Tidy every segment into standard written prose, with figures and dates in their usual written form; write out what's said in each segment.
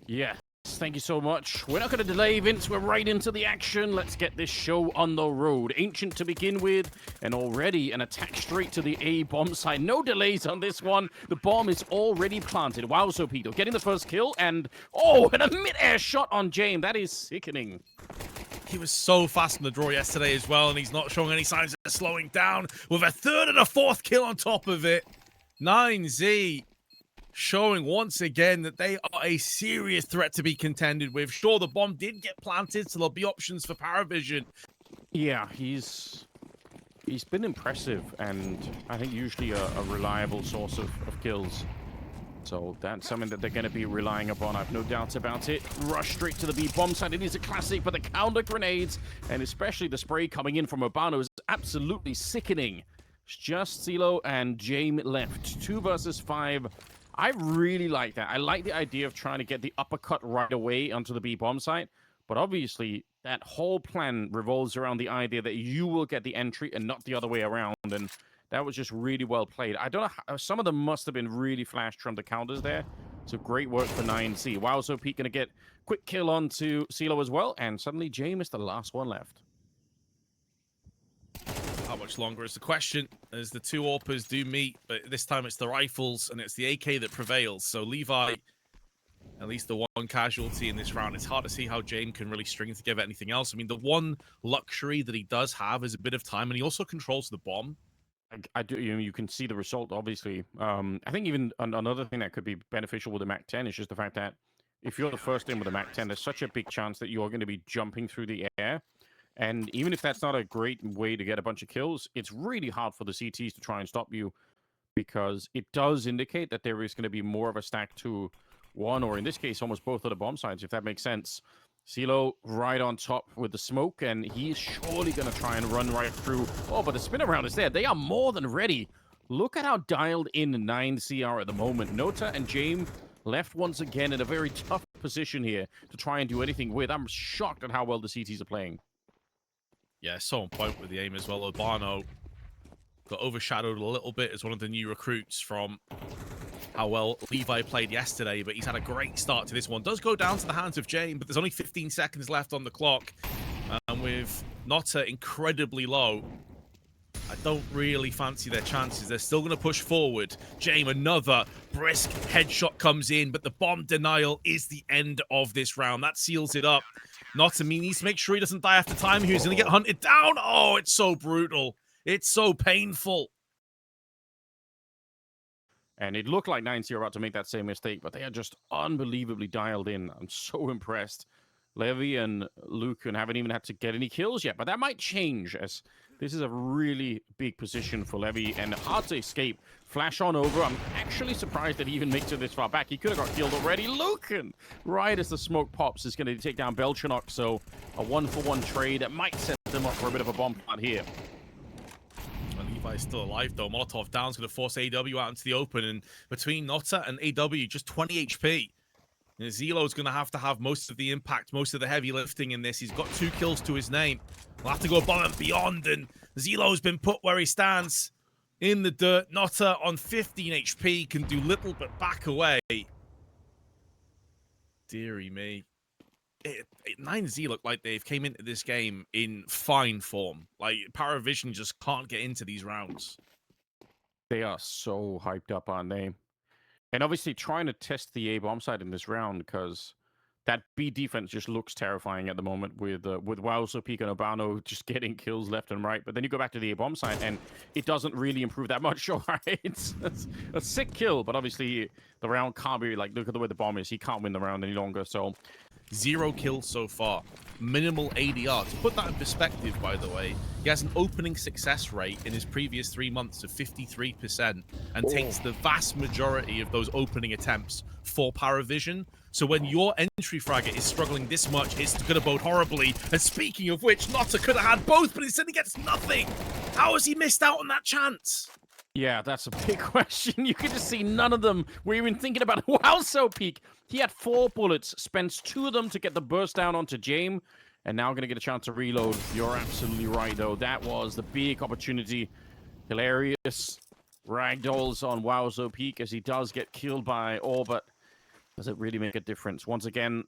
Yes, thank you so much. We're not going to delay, Vince. We're right into the action. Let's get this show on the road. Ancient to begin with, and already an attack straight to the A bomb site. No delays on this one. The bomb is already planted. Wow, Sopito getting the first kill, and a mid-air shot on James. That is sickening. He was so fast in the draw yesterday as well, and he's not showing any signs of slowing down with a third and a fourth kill on top of it. 9Z showing once again that they are a serious threat to be contended with. Sure, the bomb did get planted, so there'll be options for PARIVISION. Yeah, he's been impressive, and I think usually a reliable source of kills. So that's something that they're going to be relying upon. I've no doubts about it. Rush straight to the B bomb site. It is a classic, but the counter grenades, and especially the spray coming in from Urbano, is absolutely sickening. It's just CeeLo and Jame left. 2 versus 5. I really like that. I like the idea of trying to get the uppercut right away onto the B bomb site. But obviously, that whole plan revolves around the idea that you will get the entry and not the other way around. And that was just really well played. I don't know how, some of them must have been really flashed from the counters there. So great work for 9C. Wow, so Pete going to get quick kill onto CeeLo as well. And suddenly, James is the last one left. How much longer is the question, as the two AWPers do meet, but this time it's the rifles and it's the AK that prevails. So Levi, at least the one casualty in this round. It's hard to see how James can really string together anything else. I mean, the one luxury that he does have is a bit of time, and he also controls the bomb. I do. You can see the result, obviously. I think even another thing that could be beneficial with the MAC-10 is just the fact that if you're the first in with a MAC-10, there's such a big chance that you're going to be jumping through the air. And even if that's not a great way to get a bunch of kills, it's really hard for the CTs to try and stop you, because it does indicate that there is going to be more of a stack to one, or in this case, almost both of the bomb sides, if that makes sense. CeeLo right on top with the smoke, and he's surely going to try and run right through. Oh, but the spin around is there. They are more than ready. Look at how dialed in 9C are at the moment. Nota and James left once again in a very tough position here to try and do anything with. I'm shocked at how well the CTs are playing. Yeah, so on point with the aim as well. Urbano got overshadowed a little bit as one of the new recruits from how well Levi played yesterday, but he's had a great start to this one. Does go down to the hands of James, but there's only 15 seconds left on the clock. And with Nota incredibly low, I don't really fancy their chances. They're still going to push forward. James, another brisk headshot comes in, but the bomb denial is the end of this round. That seals it up. Nota needs to make sure he doesn't die after time. He's going to get hunted down. Oh, it's so brutal. It's so painful. And it looked like 9C are about to make that same mistake, but they are just unbelievably dialed in. I'm so impressed. Levy and Lucan haven't even had to get any kills yet, but that might change, as this is a really big position for Levy and hard to escape. Flash on over. I'm actually surprised that he even makes it this far back. He could have got killed already. Lucan, right as the smoke pops, is going to take down Belchanok, so a 1-for-1 trade that might set them up for a bit of a bomb plant here. Levi's still alive, though. Molotov down is going to force AW out into the open, and between Nota and AW, just 20 HP. CeeLo's going to have most of the impact, most of the heavy lifting in this. He's got 2 kills to his name. We'll have to go above and beyond, and CeeLo's been put where he stands in the dirt. Nota on 15 HP can do little but back away. Deary me. 9Z look like they've came into this game in fine form. Like, PARIVISION just can't get into these rounds. They are so hyped up, aren't they? And obviously trying to test the A bomb side in this round, because that B defense just looks terrifying at the moment with Wowzo, Peak, and Urbano just getting kills left and right. But then you go back to the A bomb side, and it doesn't really improve that much. All right, it's a sick kill, but obviously the round can't be like, look at the way the bomb is. He can't win the round any longer. So 0 kills so far. Minimal ADR. To put that in perspective, by the way, he has an opening success rate in his previous 3 months of 53% and takes the vast majority of those opening attempts for PARIVISION. So when your entry fragger is struggling this much, it's going to bode horribly. And speaking of which, Nota could have had both, but instead he gets nothing. How has he missed out on that chance? Yeah, that's a big question. You could just see none of them were even thinking about it. Wow, so Peak. He had 4 bullets, spends 2 of them to get the burst down onto James, and now going to get a chance to reload. You're absolutely right, though. That was the big opportunity. Hilarious ragdolls on Wowzo Peak as he does get killed by all but Does it really make a difference? Once again,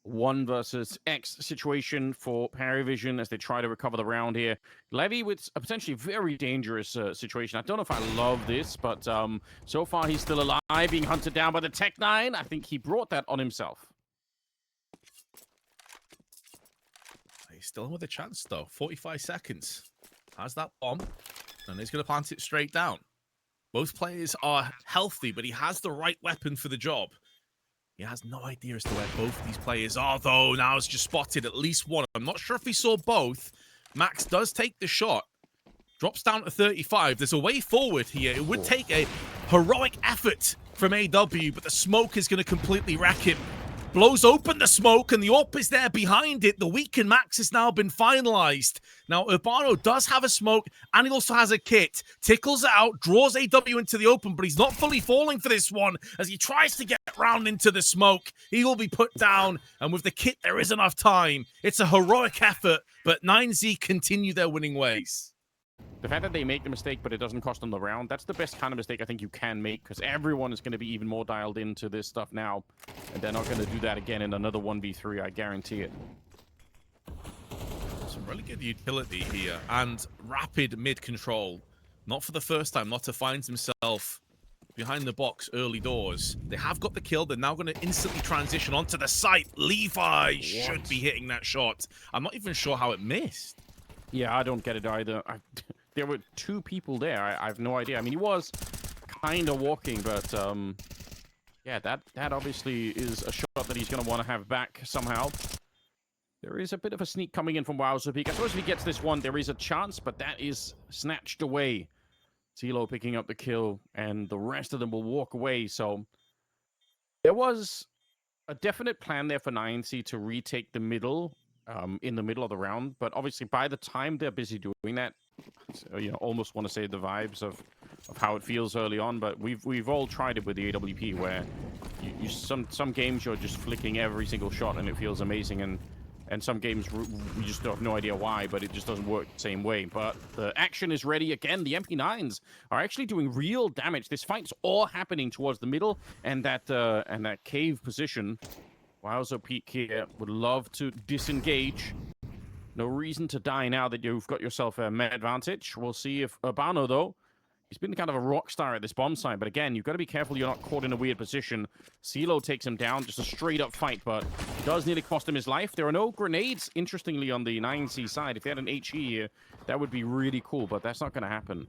1 versus X situation for PARIVISION as they try to recover the round here. Levy with a potentially very dangerous situation. I don't know if I love this, but so far he's still alive, being hunted down by the Tech-9. I think he brought that on himself. He's still in with a chance, though. 45 seconds. Has that bomb, and he's going to plant it straight down. Both players are healthy, but he has the right weapon for the job. He has no idea as to where both these players are, though. Now it's just spotted at least one. I'm not sure if he saw both. Max does take the shot. Drops down to 35. There's a way forward here. It would take a heroic effort from AW, but the smoke is going to completely wreck him. Blows open the smoke, and the AWP is there behind it. The weaken Max has now been finalized. Now, Urbano does have a smoke, and he also has a kit. Tickles it out, draws AW into the open, but he's not fully falling for this one. As he tries to get round into the smoke, he will be put down, and with the kit, there is enough time. It's a heroic effort, but 9Z continue their winning ways. The fact that they make the mistake, but it doesn't cost them the round, that's the best kind of mistake I think you can make, because everyone is going to be even more dialed into this stuff now, and they're not going to do that again in another 1v3, I guarantee it. Some really good utility here, and rapid mid-control. Not for the first time, not to find himself behind the box early doors. They have got the kill. They're now going to instantly transition onto the site. Levi should be hitting that shot. I'm not even sure how it missed. Yeah, I don't get it either. There were 2 people there. I have no idea. I mean, he was kind of walking, but yeah, that obviously is a shot that he's going to want to have back somehow. There is a bit of a sneak coming in from Wowzerpeak. I suppose if he gets this one, there is a chance, but that is snatched away. Tilo picking up the kill, and the rest of them will walk away. So there was a definite plan there for 9C to retake the middle. In the middle of the round, but obviously by the time they're busy doing that, so, you know, almost want to say the vibes of how it feels early on, but we've all tried it with the AWP where some games you're just flicking every single shot and it feels amazing, and some games we just have no idea why, but it just doesn't work the same way. But the action is ready again. The MP9s are actually doing real damage. This fight's all happening towards the middle and that cave position. Wowzerpeak here would love to disengage. No reason to die now that you've got yourself a med advantage. We'll see if Urbano, though, he's been kind of a rock star at this bomb site, but again, you've got to be careful you're not caught in a weird position. CeeLo takes him down, just a straight-up fight, but does nearly cost him his life. There are no grenades, interestingly, on the 9C side. If they had an HE here, that would be really cool, but that's not going to happen.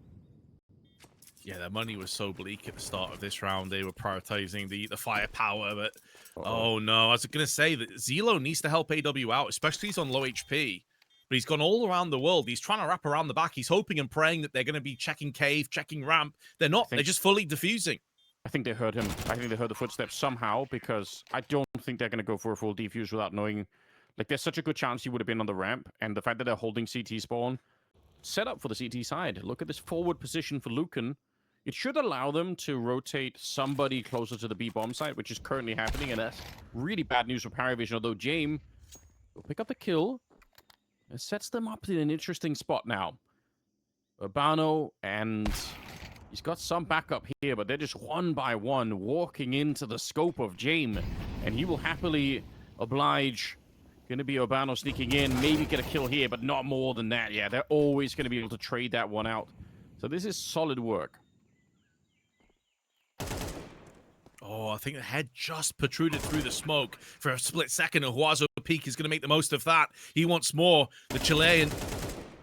Yeah, their money was so bleak at the start of this round. They were prioritizing the firepower, but oh no, I was going to say that Zelo needs to help AW out, especially he's on low HP. But he's gone all around the world. He's trying to wrap around the back. He's hoping and praying that they're going to be checking cave, checking ramp. They're not. They're just fully defusing. I think they heard him. I think they heard the footsteps somehow, because I don't think they're going to go for a full defuse without knowing. Like, there's such a good chance he would have been on the ramp, and the fact that they're holding CT spawn, set up for the CT side. Look at this forward position for Lucan. It should allow them to rotate somebody closer to the B bomb site, which is currently happening, and that's really bad news for PARIVISION, although James will pick up the kill. It sets them up in an interesting spot now. Urbano, and he's got some backup here, but they're just one by one walking into the scope of James, and he will happily oblige. Going to be Urbano sneaking in, maybe get a kill here, but not more than that. Yeah, they're always going to be able to trade that one out. So this is solid work. Oh, I think the head just protruded through the smoke for a split second, and Wowzerpeak is going to make the most of that. He wants more. The Chilean,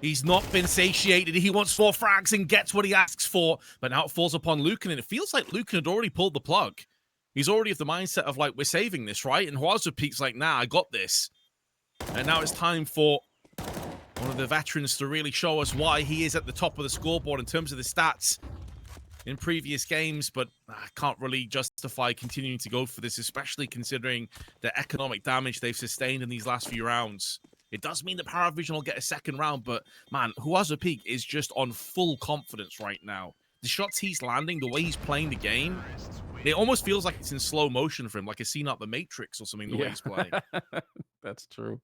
he's not been satiated. He wants 4 frags and gets what he asks for, but now it falls upon Lucan, and it feels like Lucan had already pulled the plug. He's already of the mindset of, like, we're saving this, right? And Wowzerpeak's like, nah, I got this. And now it's time for one of the veterans to really show us why he is at the top of the scoreboard in terms of the stats in previous games, but I can't really justify continuing to go for this, especially considering the economic damage they've sustained in these last few rounds. It does mean that PARIVISION will get a second round, but man, Wowzerpeak is just on full confidence right now. The shots he's landing, the way he's playing the game, it almost feels like it's in slow motion for him, like a scene out the Matrix or something, the way he's playing. That's true.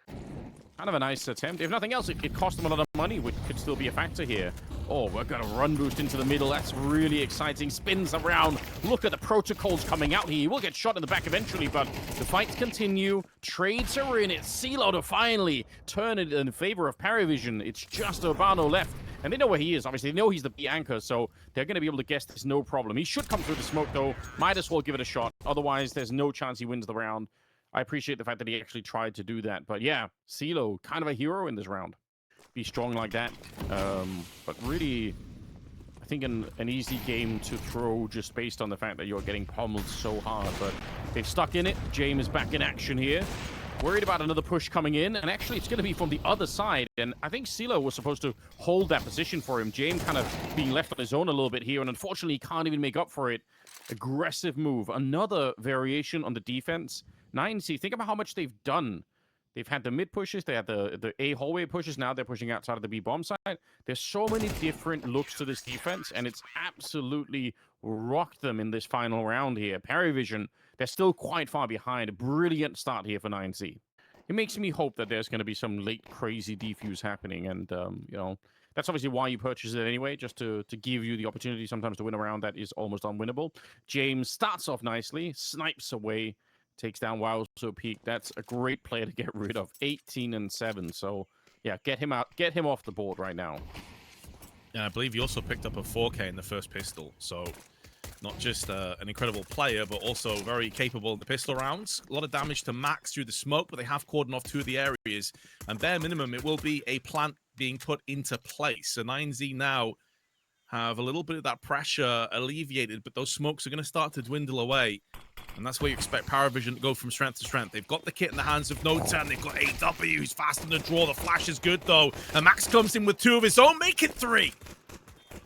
Kind of a nice attempt. If nothing else, it cost them a lot of money, which could still be a factor here. Oh, we've got a run boost into the middle. That's really exciting. Spins around. Look at the protocols coming out here. He will get shot in the back eventually, but the fights continue. Trades are in it. CeeLo to finally turn it in favor of PARIVISION. It's just Urbano left. And they know where he is. Obviously, they know he's the B anchor, so they're going to be able to guess this no problem. He should come through the smoke, though. Might as well give it a shot. Otherwise, there's no chance he wins the round. I appreciate the fact that he actually tried to do that. But yeah, CeeLo, kind of a hero in this round. Be strong like that. But really, I think an easy game to throw just based on the fact that you're getting pummeled so hard. But they've stuck in it. James is back in action here. Worried about another push coming in. And actually, it's going to be from the other side. And I think CeeLo was supposed to hold that position for him. James kind of being left on his own a little bit here. And unfortunately, he can't even make up for it. Aggressive move. Another variation on the defense. 9C, think about how much they've done. They've had the mid pushes, they had the A hallway pushes, now they're pushing outside of the B bomb side. There's so many different looks to this defense, and it's absolutely rocked them in this final round here. PARIVISION, they're still quite far behind. A brilliant start here for 9C. It makes me hope that there's going to be some late crazy defuse happening, and you know, that's obviously why you purchase it anyway, just to give you the opportunity sometimes to win a round that is almost unwinnable. James starts off nicely, snipes away, takes down Wowzo Peak. That's a great player to get rid of. 18-7. So yeah, get him out, get him off the board right now. And I believe he also picked up a 4K in the first pistol. So not just an incredible player, but also very capable in the pistol rounds. A lot of damage to Max through the smoke, but they have cordoned off 2 of the areas. And bare minimum, it will be a plant being put into place. So 9Z now have a little bit of that pressure alleviated, but those smokes are going to start to dwindle away. And that's where you expect PARIVISION to go from strength to strength. They've got the kit in the hands of Nota, and they've got AW, who's fast in the draw. The flash is good, though. And Max comes in with 2 of his own, make it 3.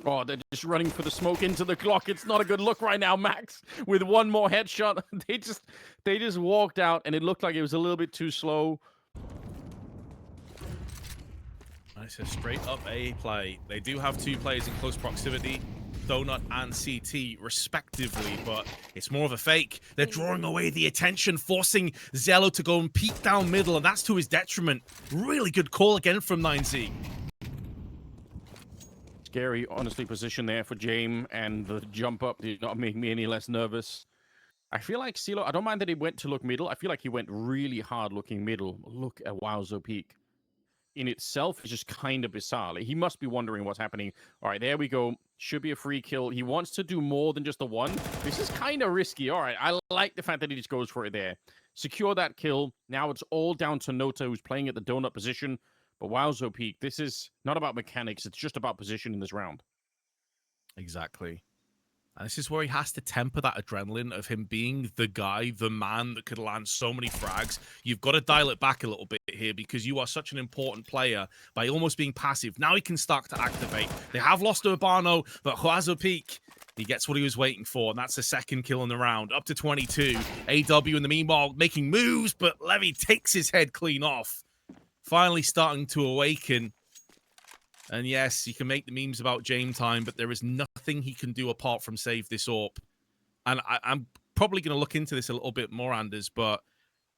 Oh, they're just running for the smoke into the clock. It's not a good look right now, Max. With one more headshot, they just walked out, and it looked like it was a little bit too slow. It's a straight up A play. They do have 2 players in close proximity, Donut and CT respectively, but it's more of a fake. They're drawing away the attention, forcing Zello to go and peek down middle, and that's to his detriment. Really good call again from 9Z. Scary, honestly, position there for James, and the jump up did not make me any less nervous. I feel like CeeLo, I don't mind that he went to look middle. I feel like he went really hard looking middle. Look at Wowzo Peak. In itself is just kind of bizarre. Like, he must be wondering what's happening. All right, there we go. Should be a free kill. He wants to do more than just the one. This is kind of risky. All right, I like the fact that he just goes for it there. Secure that kill. Now it's all down to Nota, who's playing at the donut position. But Wowzo Peak, this is not about mechanics. It's just about position in this round. Exactly. And this is where he has to temper that adrenaline of him being the guy, the man that could land so many frags. You've got to dial it back a little bit here because you are such an important player by almost being passive. Now he can start to activate. They have lost Urbano, but Wowzo Peak, he gets what he was waiting for, and that's the second kill in the round. Up to 22. AW in the meanwhile making moves, but Levy takes his head clean off. Finally starting to awaken. And yes, you can make the memes about James time, but there is nothing he can do apart from save this AWP. And I'm probably going to look into this a little bit more, Anders, but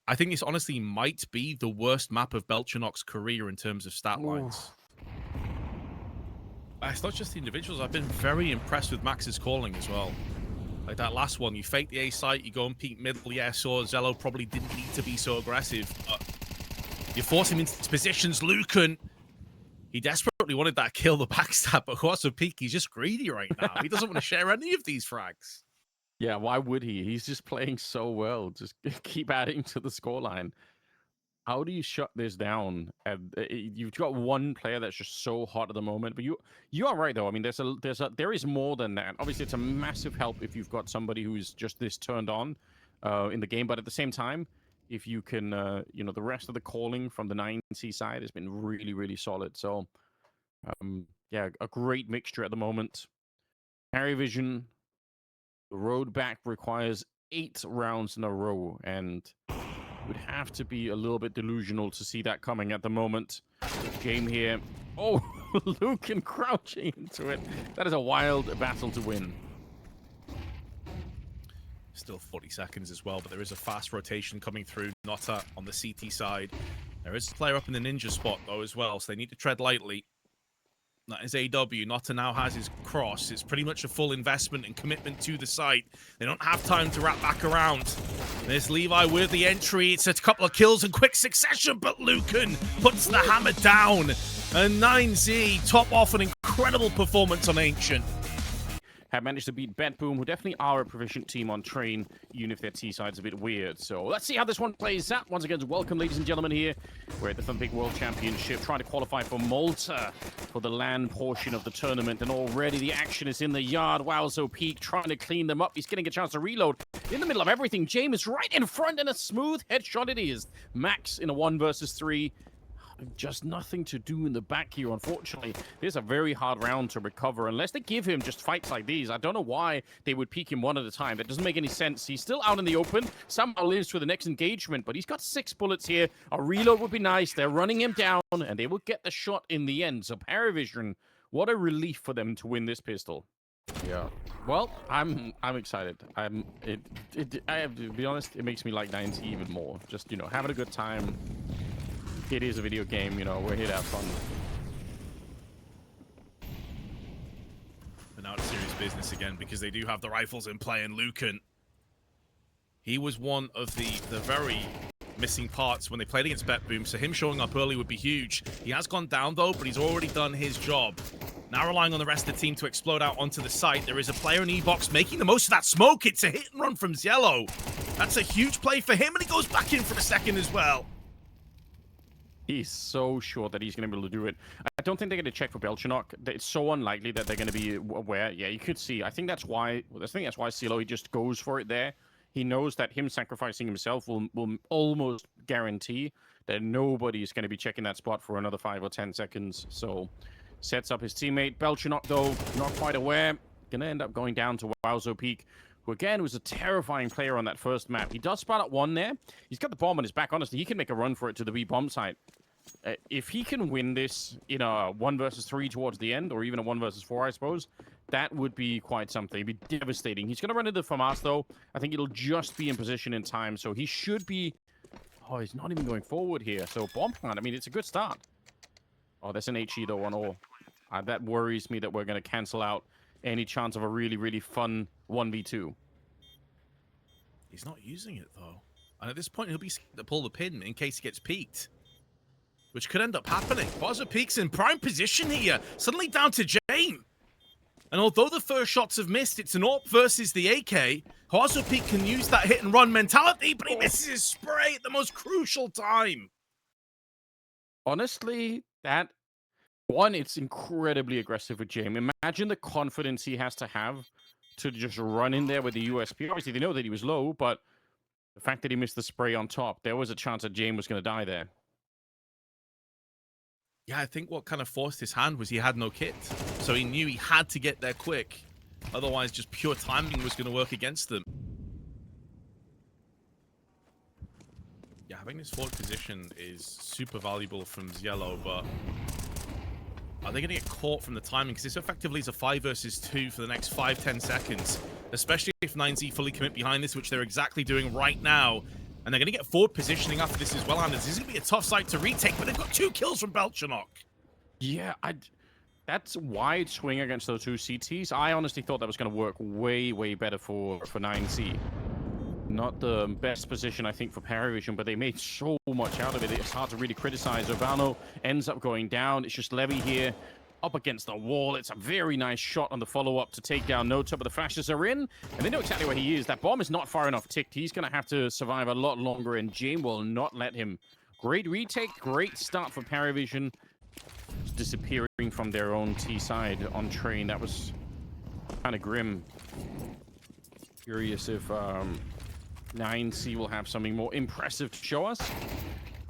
I think this honestly might be the worst map of Belchanok's career in terms of stat lines. It's not just the individuals. I've been very impressed with Max's calling as well. Like that last one, you fake the A site, you go and peek middle. Yeah, so Zello probably didn't need to be so aggressive. You force him into positions. Lucan, he desperately wanted that kill, the backstab, but Wowzo Peak, he's just greedy right now. He doesn't want to share any of these frags. Yeah, why would he? He's just playing so well. Just keep adding to the scoreline. How do you shut this down? You've got one player that's just so hot at the moment, but you are right though. I mean, there is more than that. Obviously, it's a massive help if you've got somebody who's just this turned on in the game, but at the same time, if you can, you know, the rest of the calling from the 9C side has been really, really solid. So, yeah, a great mixture at the moment. PARIVISION, the road back requires 8 rounds in a row, and would have to be a little bit delusional to see that coming at the moment. Game here. Oh, Lucan crouching into it. That is a wild battle to win. Still 40 seconds as well, but there is a fast rotation coming through. Nota on the CT side. There is a player up in the ninja spot, though, as well, so they need to tread lightly. That is AW. Nota now has his cross. It's pretty much a full investment and commitment to the site. They don't have time to wrap back around. There's Levi with the entry. It's a couple of kills in quick succession, but Lucan puts the hammer down. And 9Z top off an incredible performance on Ancient. Have managed to beat BetBoom, who definitely are a proficient team on Train, even if their T-side's a bit weird. So let's see how this one plays out. Once again, welcome, ladies and gentlemen, here. We're at the Thunderpick World Championship, trying to qualify for Malta for the LAN portion of the tournament. And already the action is in the yard. Wowzo Peak trying to clean them up. He's getting a chance to reload. In the middle of everything, James is right in front, and a smooth headshot it is. Max in a 1 versus 3. Just nothing to do in the back here, unfortunately. This is a very hard round to recover unless they give him just fights like these. I don't know why they would peek him one at a time. That doesn't make any sense. He's still out in the open. Somehow lives for the next engagement, but he's got 6 bullets here. A reload would be nice. They're running him down, and they will get the shot in the end. So PARIVISION, what a relief for them to win this pistol. Yeah. Well, I'm excited. I have to be honest, it makes me like 9Z even more. Just, you know, having a good time. It is a video game, you know, we're here to have fun. But now it's serious business again because they do have the rifles in play, and Lucan, he was one of the very missing parts when they played against BetBoom, so him showing up early would be huge. He has gone down though, but he's already done his job. Now relying on the rest of the team to explode out onto the site. There is a player in E-Box making the most of that smoke. It's a hit and run from Ziello. That's a huge play for him, and he goes back in for a second as well. He's so sure that he's going to be able to do it. I don't think they're going to check for Belchenok. It's so unlikely that they're going to be aware. Yeah, you could see. I think that's why Cielo, he just goes for it there. He knows that him sacrificing himself will almost guarantee that nobody is going to be checking that spot for another 5 or 10 seconds. So sets up his teammate. Belchenok, though, not quite aware. Going to end up going down to Wowzo Peak, who again was a terrifying player on that first map. He does spot at 1 there. He's got the bomb on his back. Honestly, he can make a run for it to the B bomb site. If he can win this in a 1 versus 3 towards the end, or even a 1 versus 4, I suppose, that would be quite something. It'd be devastating. He's going to run into FAMAS, though. I think it'll just be in position in time, so he should be... Oh, he's not even going forward here. So bomb plant, I mean, it's a good start. Oh, there's an HE, though, on all. That worries me that we're going to cancel out any chance of a really, really fun 1v2. He's not using it, though. And at this point, he'll be scared to pull the pin in case he gets peeked, which could end up happening. Wowzo Peak's in prime position here. Suddenly down to Jane. And although the first shots have missed, it's an AWP versus the AK. Wowzo Peak can use that hit-and-run mentality, but he misses his spray at the most crucial time. Honestly, that... One, it's incredibly aggressive with James. Imagine the confidence he has to have to just run in there with the USP. Obviously, they know that he was low, but the fact that he missed the spray on top, there was a chance that James was going to die there. Yeah, I think what kind of forced his hand was he had no kit. So he knew he had to get there quick. Otherwise, just pure timing was going to work against them. Yeah, having this forward position is super valuable from Ziello, but are they going to get caught from the timing? Because this effectively is a 5 versus 2 for the next 5-10 seconds. Especially if 9Z fully commit behind this, which they're exactly doing right now. And they're going to get forward positioning after this as well, Anders. This is going to be a tough site to retake, but they've got 2 kills from Belchenok. Yeah, that's wide swing against those 2 CTs. I honestly thought that was going to work way, way better for 9Z. Not the best position, I think, for PARIVISION, but they made so much out of it. It's hard to really criticize. Urbano ends up going down. It's just Levy here up against the wall. It's a very nice shot on the follow-up to take down Nota, but the flashes are in, and they know exactly where he is. That bomb is not far enough ticked. He's going to have to survive a lot longer, and Jane will not let him. Great retake, great start for PARIVISION. Just disappearing from their own T side on train. That was kind of grim. Curious if 9C will have something more impressive to show us.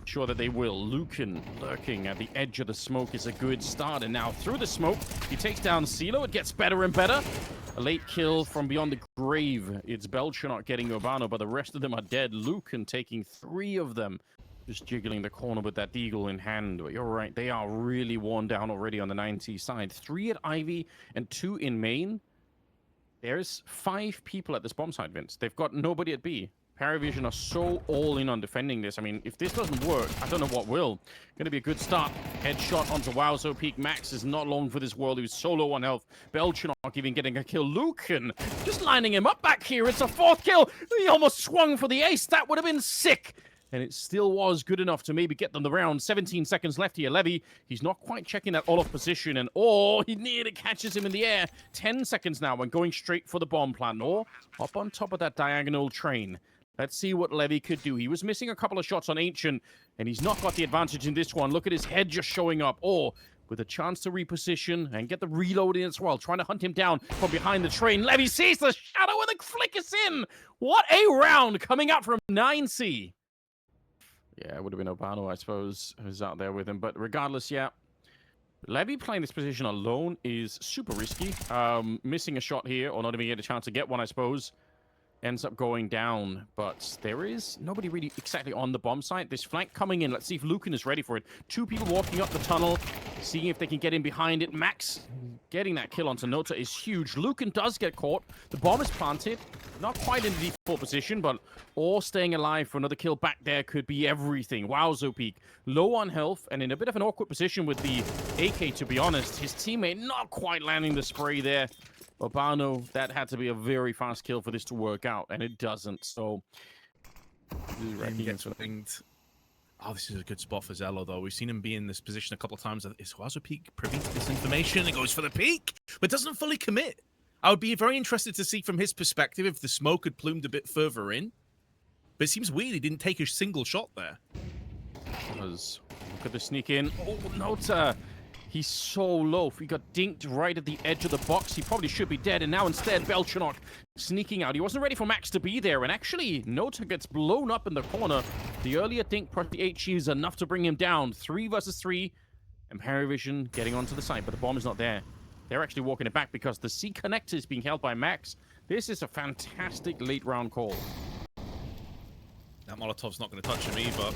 Sure that they will. Lucan lurking at the edge of the smoke is a good start. And now through the smoke, he takes down CeeLo. It gets better and better. A late kill from beyond the grave. It's Belchenok getting Urbano, but the rest of them are dead. Lucan taking 3 of them. Just jiggling the corner with that deagle in hand. But you're right, they are really worn down already on the 9C side. 3 at Ivy and 2 in main. There's 5 people at this bomb site, Vince. They've got nobody at B. PARIVISION are so all in on defending this. I mean, if this doesn't work, I don't know what will. Going to be a good start. Headshot onto Wowzo Peak. Max is not long for this world. He was solo on health. Belchanok even getting a kill. Lucan just lining him up back here. It's a 4th kill. He almost swung for the ace. That would have been sick. And it still was good enough to maybe get them the round. 17 seconds left here. Levy, he's not quite checking that all-off position. And, he nearly catches him in the air. 10 seconds now and going straight for the bomb plant. Or up on top of that diagonal train. Let's see what Levy could do. He was missing a couple of shots on Ancient, and he's not got the advantage in this one. Look at his head just showing up. Or with a chance to reposition and get the reload in as well, trying to hunt him down from behind the train. Levy sees the shadow and the flick is in. What a round coming out from 9C. Yeah, it would have been Obano, I suppose, who's out there with him. But regardless, yeah. Levy playing this position alone is super risky. Missing a shot here, or not even get a chance to get one, I suppose. Ends up going down, but there is nobody really exactly on the bomb site. This flank coming in. Let's see if Lucan is ready for it. 2 people walking up the tunnel, seeing if they can get in behind it. Max getting that kill onto Nota is huge. Lucan does get caught. The bomb is planted. Not quite in the default position, but staying alive for another kill back there could be everything. Wowzo Peak, low on health and in a bit of an awkward position with the AK, to be honest. His teammate not quite landing the spray there. Obano, that had to be a very fast kill for this to work out, and it doesn't, so... He gets winged. Oh, this is a good spot for Zello, though. We've seen him be in this position a couple of times. Is Wowzo Peak privy to this information? It goes for the peak, but doesn't fully commit. I would be very interested to see from his perspective if the smoke had plumed a bit further in. But it seems weird he didn't take a single shot there. Look at the sneak in. Oh, Nota! He's so low. He got dinked right at the edge of the box. He probably should be dead. And now instead, Belchanok sneaking out. He wasn't ready for Max to be there. And actually, Nota gets blown up in the corner. The earlier dink plus the HE is enough to bring him down. 3 versus 3. And PARIVISION getting onto the site, but the bomb is not there. They're actually walking it back because the C connector is being held by Max. This is a fantastic late round call. That Molotov's not going to touch him either.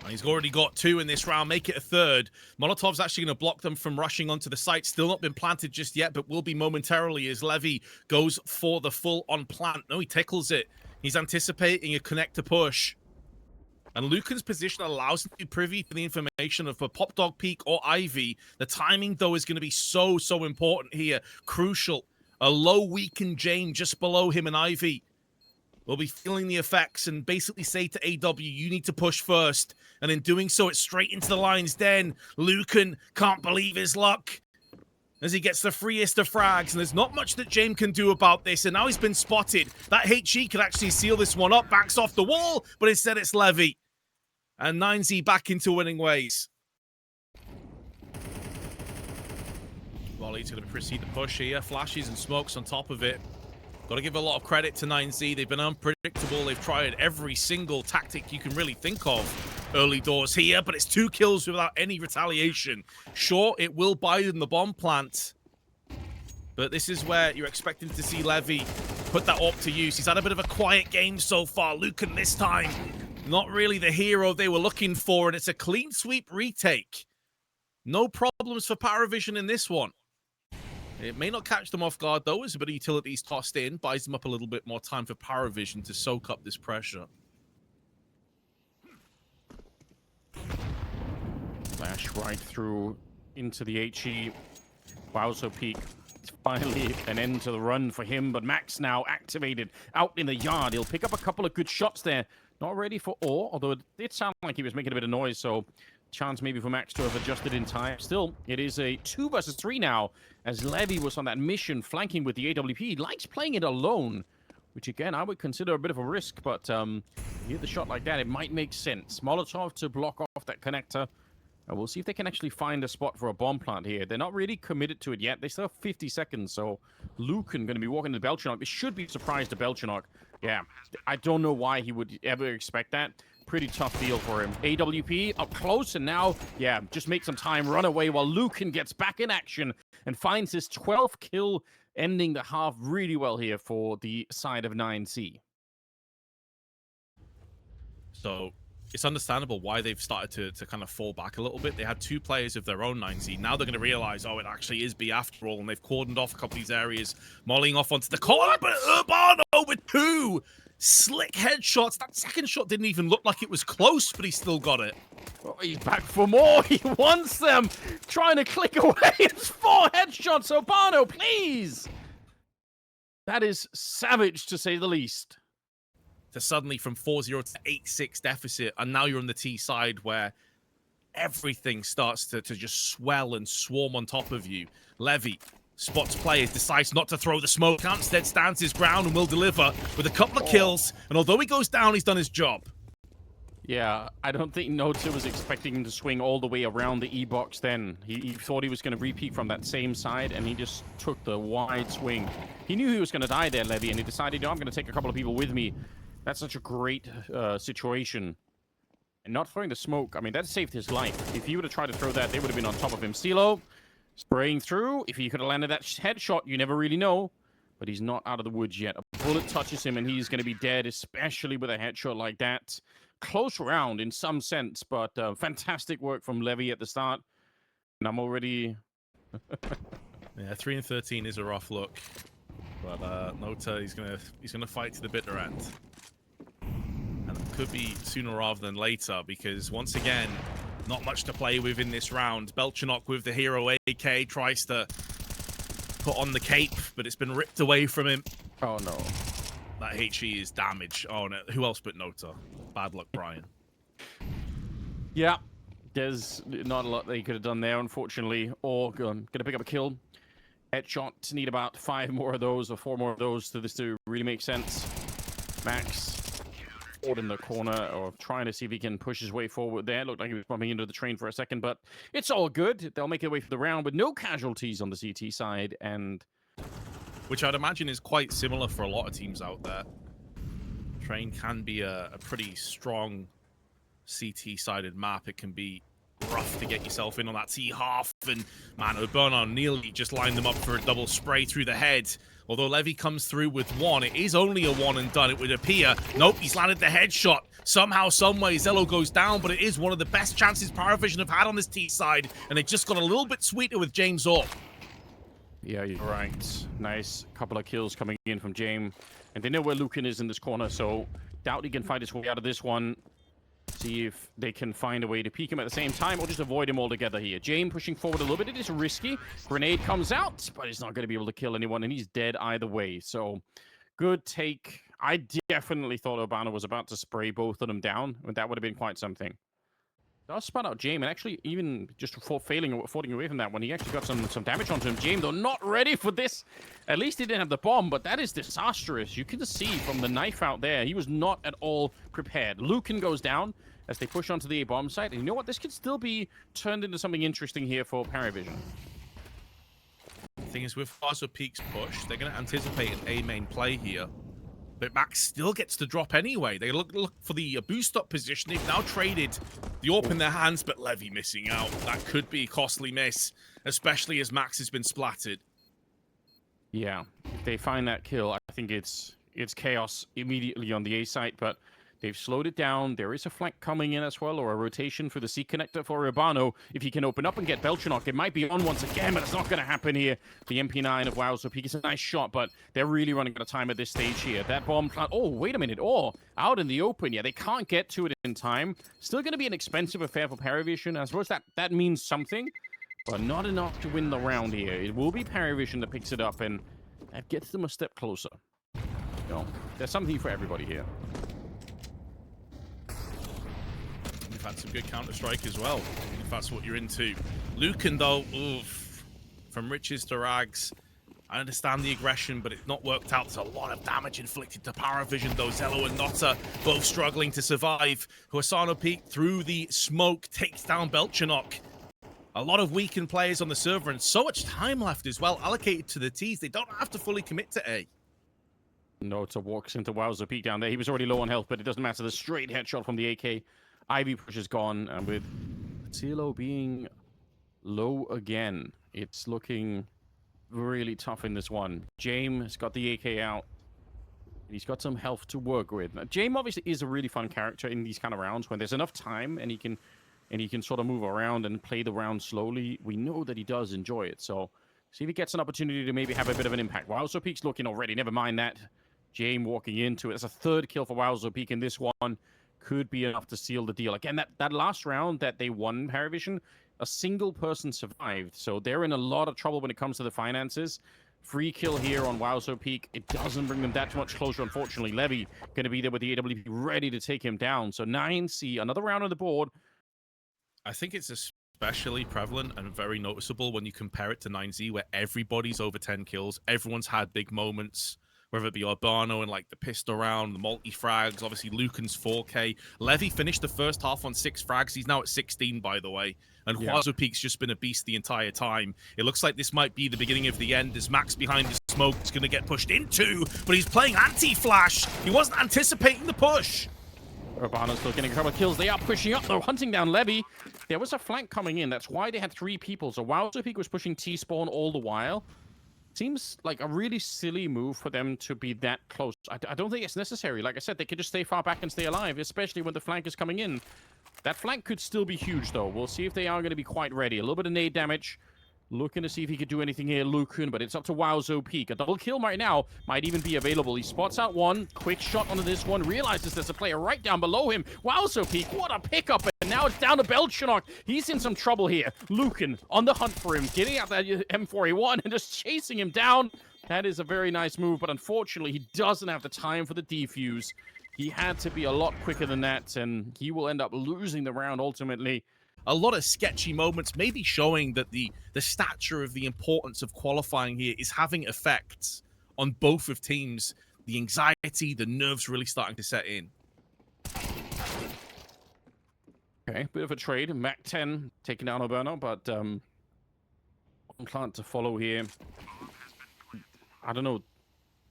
And he's already got 2 in this round, make it a 3rd. Molotov's actually going to block them from rushing onto the site. Still not been planted just yet, but will be momentarily as Levy goes for the full-on plant. No, he tickles it. He's anticipating a connector push. And Lucan's position allows him to be privy to the information of a Pop Dog Peak or Ivy. The timing, though, is going to be so important here. Crucial. A low weakened Jane just below him and Ivy will be feeling the effects and basically say to AW, you need to push first. And in doing so, it's straight into the lion's den. Lucan can't believe his luck as he gets the freest of frags. And there's not much that James can do about this. And now he's been spotted. That HE could actually seal this one up. Backs off the wall, but instead it's Levy. And 9Z back into winning ways. Volley's going to proceed to push here. Flashes and smokes on top of it. Got to give a lot of credit to 9Z. They've been unpredictable. They've tried every single tactic you can really think of early doors here, but it's 2 kills without any retaliation. Sure, it will buy them the bomb plant, but this is where you're expecting to see Levy put that up to use. He's had a bit of a quiet game so far. Lucan this time, not really the hero they were looking for, and it's a clean sweep retake. No problems for PARIVISION in this one. It may not catch them off guard, though, as a bit of utilities tossed in, buys them up a little bit more time for PARIVISION to soak up this pressure. Flash right through into the HE. Wowzo Peak. It's finally an end to the run for him, but Max now activated out in the yard. He'll pick up a couple of good shots there. Not ready for ore, although it did sound like he was making a bit of noise, so chance maybe for Max to have adjusted in time. Still, it is a 2 versus 3 now, as Levy was on that mission flanking with the AWP. He likes playing it alone, which again, I would consider a bit of a risk, but you hit the shot like that, it might make sense. Molotov to block off that connector. And we'll see if they can actually find a spot for a bomb plant here. They're not really committed to it yet. They still have 50 seconds, so Lucan going to be walking to Belchanok. It should be a surprise to Belchanok. Yeah, I don't know why he would ever expect that. Pretty tough deal for him. AWP up close, and now, yeah, just make some time, run away while Lucan gets back in action and finds his 12th kill, ending the half really well here for the side of 9C. So it's understandable why they've started to kind of fall back a little bit. They had 2 players of their own 9Z. Now they're going to realize, oh, it actually is B after all, and they've cordoned off a couple of these areas, mollying off onto the corner, but Urbano with 2 Slick headshots. That second shot didn't even look like it was close, but he still got it. Oh, he's back for more. He wants them. Trying to click away. It's 4 headshots. Urbano, please. That is savage, to say the least. To suddenly from 4-0 to 8-6 deficit, and now you're on the T side where everything starts to just swell and swarm on top of you. Levy spots players, decides not to throw the smoke, instead stands his ground and will deliver with a couple of kills. And although he goes down, he's done his job. Yeah, I don't think Nota was expecting him to swing all the way around the E-box then. He thought he was going to repeat from that same side, and he just took the wide swing. He knew he was going to die there, Levy, and he decided, no, I'm going to take a couple of people with me. That's such a great situation. And not throwing the smoke, I mean, that saved his life. If he would have tried to throw that, they would have been on top of him. CeeLo, spraying through. If he could have landed that headshot, you never really know. But he's not out of the woods yet. A bullet touches him, and he's going to be dead, especially with a headshot like that. Close round in some sense, but fantastic work from Levy at the start. And I'm already... Yeah, 3-13 is a rough look. But Nota, he's gonna fight to the bitter end. And it could be sooner rather than later, because once again, not much to play with in this round. Belchanok with the hero AK tries to put on the cape, but it's been ripped away from him. Oh no. That HE is damage. Oh no, who else but Nota? Bad luck, Brian. Yeah, there's not a lot they could have done there, unfortunately. Or gonna pick up a kill. Headshots need about 5 more of those or 4 more of those for this to really make sense. Max forward in the corner, or trying to see if he can push his way forward there. Looked like he was bumping into the train for a second, but it's all good. They'll make their way for the round with no casualties on the CT side, and which I'd imagine is quite similar for a lot of teams out there. Train can be a pretty strong CT-sided map. It can be rough to get yourself in on that T-half, and man, Urbano nearly just lined them up for a double spray through the head. Although Levy comes through with 1, it is only a 1 and done, it would appear. Nope, he's landed the headshot. Somehow, someway, Zello goes down, but it is one of the best chances PARIVISION have had on this T side, and it just got a little bit sweeter with James Orr. Yeah, you're right. Nice couple of kills coming in from James. And they know where Lucan is in this corner, so doubt he can fight his way out of this one. See if they can find a way to peek him at the same time, or just avoid him altogether here. James pushing forward a little bit. It is risky. Grenade comes out, but he's not going to be able to kill anyone, and he's dead either way. So, good take. I definitely thought Urbano was about to spray both of them down, and that would have been quite something. Does spot out James, and actually, even just before falling away from that one, he actually got some damage onto him. James, though, not ready for this. At least he didn't have the bomb, but that is disastrous. You can see from the knife out there, he was not at all prepared. Lucan goes down as they push onto the A-bomb site, and you know what? This could still be turned into something interesting here for PARIVISION. The thing is, with Fazo Peak's push, they're going to anticipate an A-main play here. But Max still gets to drop anyway. They look for the boost-up position. They've now traded the AWP in their hands, but Levy missing out. That could be a costly miss, especially as Max has been splattered. Yeah, if they find that kill, I think it's chaos immediately on the A site, but they've slowed it down. There is a flank coming in as well, or a rotation for the C connector for Urbano. If he can open up and get Belchanok, it might be on once again, but it's not going to happen here. The MP9 of WoW, so Peak is a nice shot, but they're really running out of time at this stage here. That bomb plant, oh, wait a minute. Oh, out in the open. Yeah, they can't get to it in time. Still going to be an expensive affair for PARIVISION. I suppose that means something, but not enough to win the round here. It will be PARIVISION that picks it up, and that gets them a step closer. You know, there's something for everybody here. We've had some good Counter-Strike as well, if that's what you're into. Lucan, though, oof, from riches to rags. I understand the aggression, but it's not worked out. There's a lot of damage inflicted to PARIVISION, though. Zello and Nota both struggling to survive. Huasano Peak through the smoke takes down Belchanok. A lot of weakened players on the server, and so much time left as well, allocated to the Ts. They don't have to fully commit to A. Nota walks into Wowzer Peak down there. He was already low on health, but it doesn't matter. The straight headshot from the AK. Ivy push is gone, and with CeeLo being low again, it's looking really tough in this one. James has got the AK out. He's got some health to work with. Now, James obviously is a really fun character in these kind of rounds when there's enough time and he can sort of move around and play the round slowly. We know that he does enjoy it, so see if he gets an opportunity to maybe have a bit of an impact. Wowzer Peak's looking already. Never mind that. Jame walking into it. That's a third kill for Wowzopeak in this one. Could be enough to seal the deal. Again, that last round that they won, PARIVISION, a single person survived. So they're in a lot of trouble when it comes to the finances. Free kill here on Wowzopeak. It doesn't bring them that much closer, unfortunately. Levy going to be there with the AWP ready to take him down. So 9C, another round on the board. I think it's especially prevalent and very noticeable when you compare it to 9Z, where everybody's over 10 kills. Everyone's had big moments, whether it be Urbano and like the pistol round, the multi-frags, obviously Lucan's 4K. Levy finished the first half on 6 frags. He's now at 16, by the way. And Wowzopeak's just been a beast the entire time. It looks like this might be the beginning of the end. There's Max behind the smoke. He's going to get pushed into, but he's playing anti-flash. He wasn't anticipating the push. Urbano's still getting a couple of kills. They are pushing up, though, hunting down Levy. There was a flank coming in. That's why they had 3 people. So Wowzopeak was pushing T-spawn all the while. Seems like a really silly move for them to be that close. I don't think it's necessary. Like I said, they could just stay far back and stay alive, especially when the flank is coming in. That flank could still be huge, though. We'll see if they are going to be quite ready. A little bit of nade damage. Looking to see if he could do anything here, Lucan, but it's up to Wowzopeak. A double kill right now might even be available. He spots out one. Quick shot onto this one. Realizes there's a player right down below him. Wowzopeak, what a pickup. And now it's down to Belchanok. He's in some trouble here. Lucan on the hunt for him. Getting out that M4A1 and just chasing him down. That is a very nice move, but unfortunately, he doesn't have the time for the defuse. He had to be a lot quicker than that, and he will end up losing the round ultimately. A lot of sketchy moments, maybe showing that the stature of the importance of qualifying here is having effects on both of teams. The anxiety, the nerves really starting to set in. Okay, bit of a trade. Mac 10 taking down Urbano, but one plant to follow here. I don't know.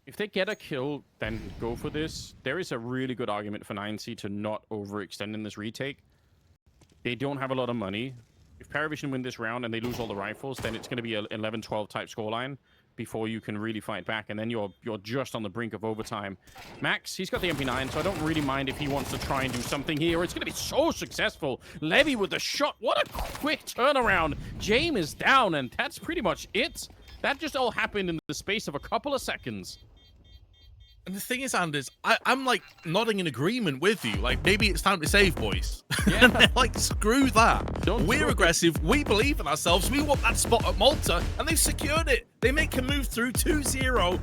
If they get a kill, then go for this. There is a really good argument for 9C to not overextend in this retake. They don't have a lot of money. If PARIVISION win this round and they lose all the rifles, then it's going to be an 11-12 type scoreline before you can really fight back, and then you're just on the brink of overtime. Max, he's got the MP9, so I don't really mind if he wants to try and do something here. It's going to be so successful. Levy with the shot. What a quick turnaround. Jame is down, and that's pretty much it. That just all happened in the space of a couple of seconds. And the thing is, Anders, I'm like nodding in agreement with you. Like, maybe it's time to save, boys. Yeah. And they're like, screw that. We're aggressive. We believe in ourselves. We want that spot at Malta, and they've secured it. They make a move through 2-0.